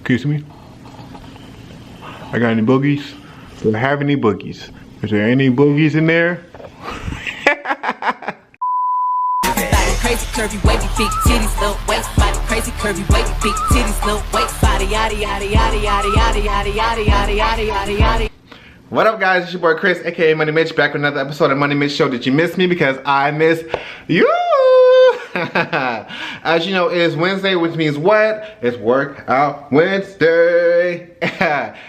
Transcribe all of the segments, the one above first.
Can you see me? I got any boogies? Do I have any boogies? Is there any boogies in there? Crazy curvy wavy big titties, little waist body. Crazy curvy wavy big titties, little waist body. Yada yada yada yada yada yada yada yada yada yada yada. What up, guys? It's your boy Chris, aka Money Mitch, back with another episode of Money Mitch Show. Did you miss me? Because I miss you. As you know, it is Wednesday, which means what? It's Workout Wednesday.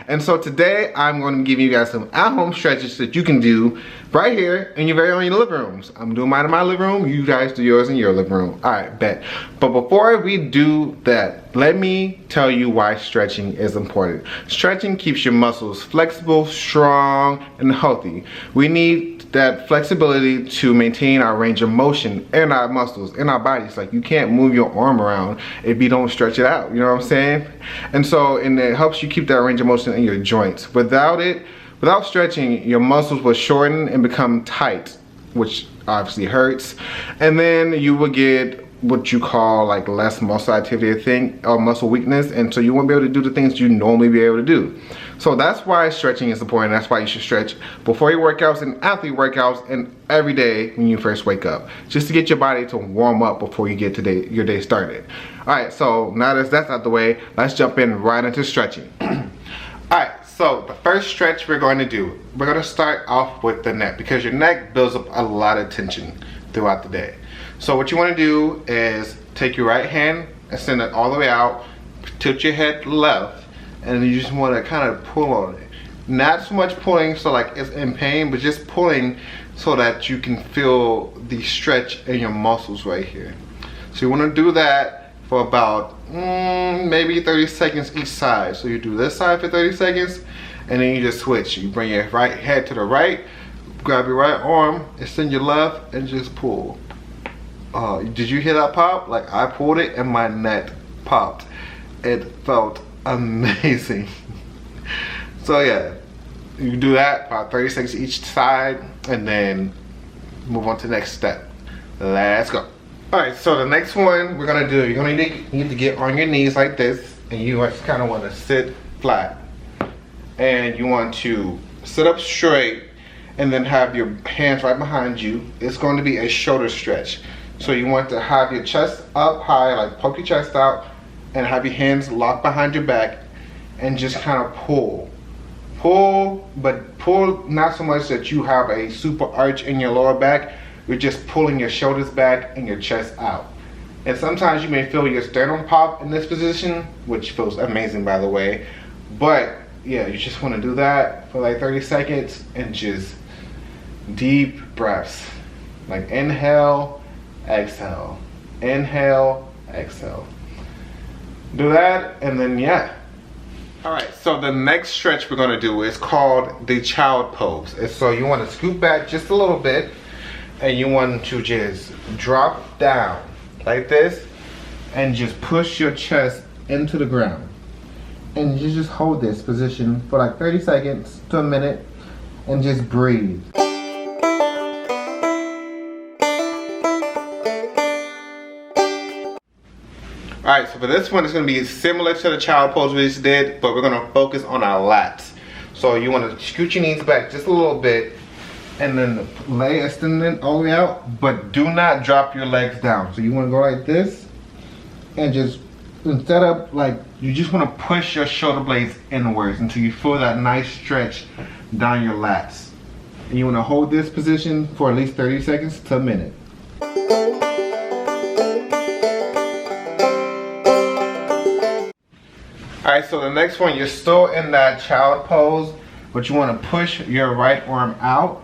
And so today I'm going to give you guys some at-home stretches that you can do right here in your very own living rooms. I'm doing mine in my living room. You guys do yours in your living room. All right, bet. But before we do that, let me tell you why stretching is important. Stretching keeps your muscles flexible, strong, and healthy. We need that flexibility to maintain our range of motion in our muscles, in our bodies. Like, you can't move your arm around if you don't stretch it out, you know what I'm saying? And it helps you keep that range of motion in your joints. Without stretching, your muscles will shorten and become tight, which obviously hurts. And then you will get what you call like less muscle activity, I think, or muscle weakness, and so you won't be able to do the things you normally be able to do. So that's why stretching is important. That's why you should stretch before your workouts and after your workouts and every day when you first wake up, just to get your body to warm up before you get your day started. All right, so now that that's out the way, let's jump in right into stretching. All right, so the first stretch we're going to do, we're going to start off with the neck, because your neck builds up a lot of tension throughout the day. So what you want to do is take your right hand and send it all the way out, tilt your head left, and then you just want to kind of pull on it. Not so much pulling so like it's in pain, but just pulling so that you can feel the stretch in your muscles right here. So you want to do that for about maybe 30 seconds each side. So you do this side for 30 seconds, and then you just switch. You bring your right head to the right, grab your right arm, extend your left, and just pull. Did you hear that pop? Like, I pulled it and my neck popped. It felt amazing. So yeah, you do that about 30 seconds each side, and then move on to the next step. Let's go. All right, so the next one we're gonna do, you're gonna need to get on your knees like this, and you just kind of want to sit flat, and you want to sit up straight, and then have your hands right behind you. It's going to be a shoulder stretch. So you want to have your chest up high, like poke your chest out, and have your hands locked behind your back, and just kind of pull. Pull, but pull not so much that you have a super arch in your lower back. You're just pulling your shoulders back and your chest out. And sometimes you may feel your sternum pop in this position, which feels amazing, by the way. But yeah, you just want to do that for like 30 seconds and just deep breaths. Like inhale, exhale, inhale, exhale. Do that, and then yeah. All right, so the next stretch we're gonna do is called the child pose. And so you want to scoot back just a little bit, and you want to just drop down like this, and just push your chest into the ground. And you just hold this position for like 30 seconds to a minute, and just breathe. Alright, so for this one, it's going to be similar to the child pose we just did, but we're going to focus on our lats. So you want to scoot your knees back just a little bit, and then extend it all the way out, but do not drop your legs down. So you want to go like this, and just, instead of like, you just want to push your shoulder blades inwards until you feel that nice stretch down your lats. And you want to hold this position for at least 30 seconds to a minute. Alright, so the next one, you're still in that child pose, but you want to push your right arm out,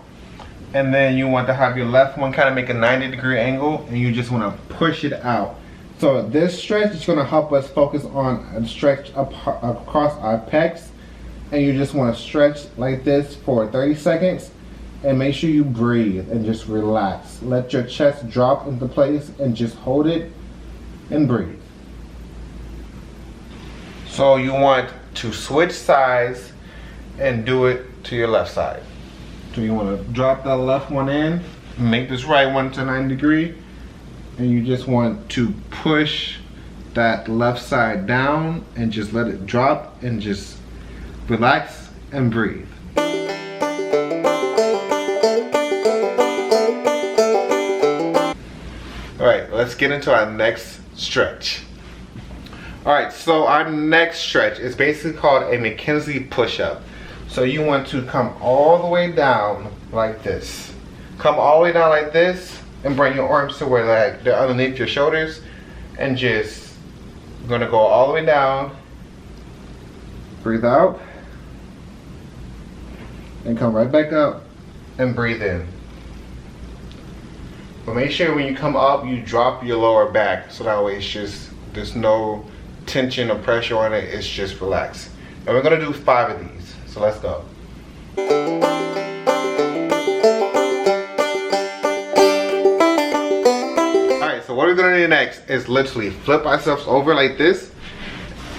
and then you want to have your left one kind of make a 90-degree angle, and you just want to push it out. So this stretch is going to help us focus on a stretch across our pecs, and you just want to stretch like this for 30 seconds, and make sure you breathe and just relax. Let your chest drop into place and just hold it and breathe. So you want to switch sides and do it to your left side. So you want to drop that left one in, make this right one to 90 degree, and you just want to push that left side down and just let it drop and just relax and breathe. Alright, let's get into our next stretch. Alright, so our next stretch is basically called a McKenzie push-up. So you want to come all the way down like this. Come all the way down like this and bring your arms to where like they're underneath your shoulders and just gonna go all the way down. Breathe out and come right back up and breathe in. But make sure when you come up you drop your lower back so that way it's just, there's no tension or pressure on it, it's just relaxed. And we're gonna do 5 of these, so let's go. Alright, so what we're gonna do next is literally flip ourselves over like this,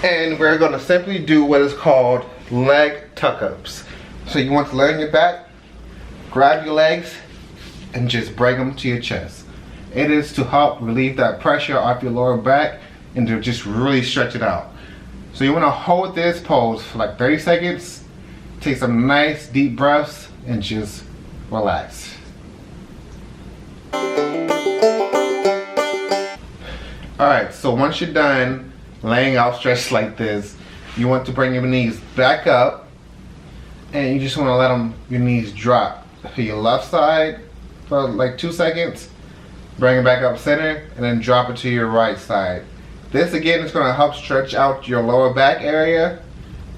and we're gonna simply do what is called leg tuck-ups. So you want to lay on your back, grab your legs, and just bring them to your chest. It is to help relieve that pressure off your lower back and to just really stretch it out. So you want to hold this pose for like 30 seconds, take some nice deep breaths, and just relax. Alright, so once you're done laying out stretched like this, you want to bring your knees back up, and you just want to let your knees drop to your left side for like 2 seconds, bring it back up center, and then drop it to your right side. This again is going to help stretch out your lower back area,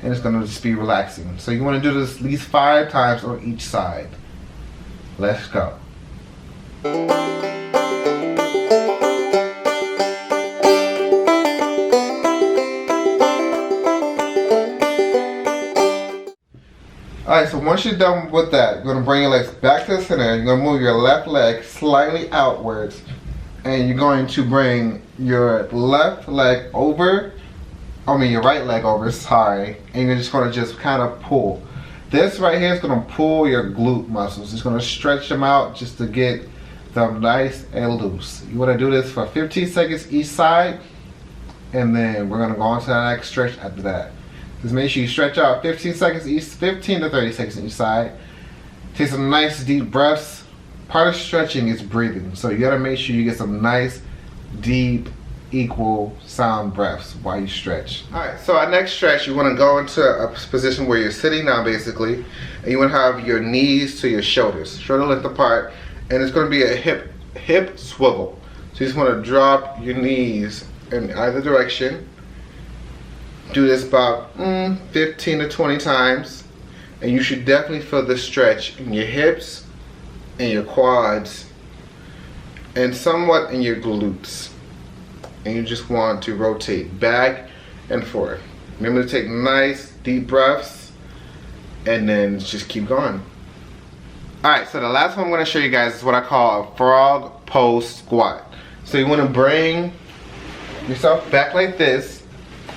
and it's going to just be relaxing. So you want to do this at least 5 times on each side. Let's go. Alright, so once you're done with that, you're going to bring your legs back to the center. You're going to move your left leg slightly outwards. And you're going to bring your left leg over, your right leg over, sorry. And you're just going to just kind of pull. This right here is going to pull your glute muscles. It's going to stretch them out just to get them nice and loose. You want to do this for 15 seconds each side. And then we're going to go on to the next stretch after that. Just make sure you stretch out 15 seconds each, 15 to 30 seconds each side. Take some nice deep breaths. Part of stretching is breathing, so you gotta make sure you get some nice, deep, equal sound breaths while you stretch. Alright, so our next stretch, you wanna go into a position where you're sitting down basically, and you wanna have your knees to your shoulders, shoulder length apart, and it's gonna be a hip swivel. So you just wanna drop your knees in either direction. Do this about 15 to 20 times, and you should definitely feel the stretch in your hips and your quads and somewhat in your glutes. And you just want to rotate back and forth. Remember to take nice deep breaths and then just keep going. Alright, so the last one I'm going to show you guys is what I call a frog pose squat. So you want to bring yourself back like this.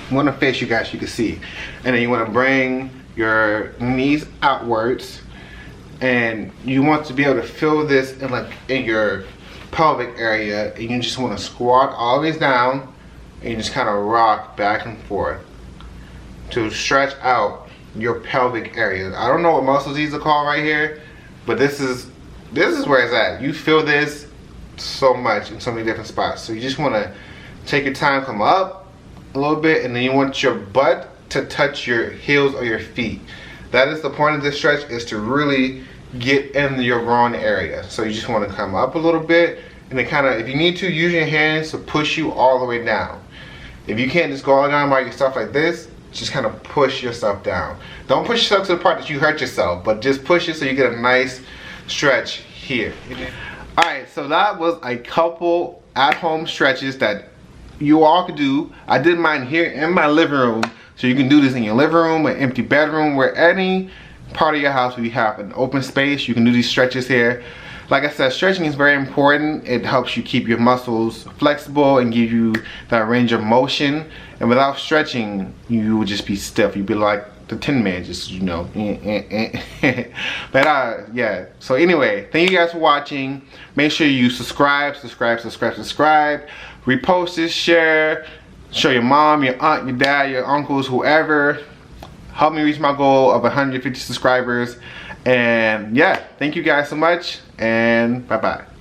I'm going to face you guys so you can see. And then you want to bring your knees outwards. And you want to be able to feel this in your pelvic area, and you just want to squat all the way down and you just kind of rock back and forth to stretch out your pelvic area. I don't know what muscles these are called right here, but this is where it's at. You feel this so much in so many different spots. So you just want to take your time, come up a little bit, and then you want your butt to touch your heels or your feet. That is the point of this stretch, is to really get in your groin area. So you just want to come up a little bit, and then kind of, if you need to, use your hands to push you all the way down. If you can't just go all down by yourself like this, just kind of push yourself down. Don't push yourself to the part that you hurt yourself, but just push it so you get a nice stretch here. Alright, so that was a couple at-home stretches that you all could do. I did mine here in my living room. So you can do this in your living room, an empty bedroom, where any part of your house where you have an open space, you can do these stretches here. Like I said, stretching is very important. It helps you keep your muscles flexible and give you that range of motion. And without stretching, you would just be stiff. You'd be like the Tin Man, just, you know. But yeah. So anyway, thank you guys for watching. Make sure you subscribe. Repost this, share. show your mom, your aunt, your dad, your uncles, whoever. Help me reach my goal of 150 subscribers. And yeah, thank you guys so much, and bye-bye.